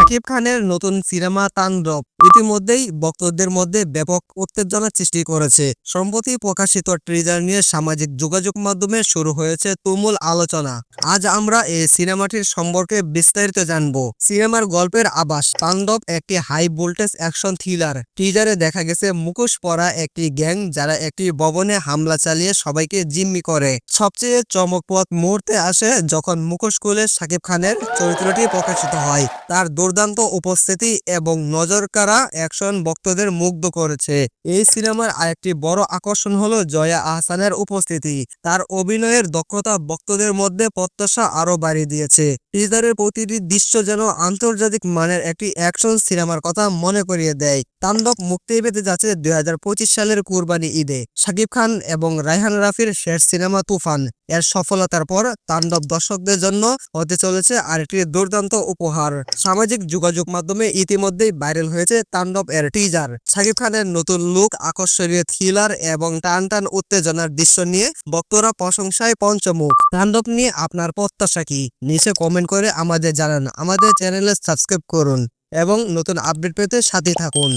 শাকিব খানের নতুন সিনেমা তাণ্ডব ইতিমধ্যেই ভক্তদের মধ্যে ব্যাপক উত্তেজনা সৃষ্টি করেছে। সম্প্রতি প্রকাশিত ট্রিজার নিয়ে সামাজিক যোগাযোগ মাধ্যমে শুরু হয়েছে তুমুল আলোচনা। আজ আমরা এই সিনেমাটির সম্পর্কে বিস্তারিত জানব। সিনেমার গল্পের আভাস। তাণ্ডব একটি হাই ভোল্টেজ অ্যাকশন থ্রিলার। ট্রিজারে দেখা গেছে মুখোশ পরা একটি গ্যাং যারা একটি ভবনে হামলা চালিয়ে সবাইকে জিম্মি করে। সবচেয়ে চমকপ্রদ মুহূর্তে আসে যখন মুখোশ খুলে শাকিব খানের চরিত্রটি প্রকাশিত হয়। তার দুর্দান্ত উপস্থিতি এবং নজরকাড়া অ্যাকশন ভক্তদের মুগ্ধ করেছে। এই সিনেমার আরেকটি বড় আকর্ষণ হলো জয়া আহসানের উপস্থিতি। তার অভিনয়ের দক্ষতা ভক্তদের মধ্যে প্রত্যাশা আরও বাড়িয়ে দিয়েছে। টিজারের প্রতিটি দৃশ্য যেন আন্তর্জাতিক মানের একটি অ্যাকশন সিনেমার কথা মনে করিয়ে দেয়। তাণ্ডব মুক্তি পেতে যাচ্ছে 2025 সালের কুরবানি ঈদে। শাকিব খান এবং রায়হান রাফির শেষ সিনেমা তুফান এর সফলতার পর তাণ্ডব দর্শকদের জন্য হতে চলেছে আরেকটি দুর্দান্ত উপহার। সামাজিক যোগাযোগ মাধ্যমে ইতিমধ্যেই ভাইরাল হয়েছে তাণ্ডব এর টিজার। শাকিব খানের নতুন লুক, আকর্ষণীয় থ্রিলার এবং টান টান উত্তেজনার দৃশ্য নিয়ে ভক্তরা প্রশংসায় পঞ্চমুখ। তাণ্ডব নিয়ে আপনার প্রত্যাশা কি? নিচে কমেন্ট করে আমাদের জানান। আমাদের চ্যানেলে সাবস্ক্রাইব করুন এবং নতুন আপডেট পেতে সাথে থাকুন।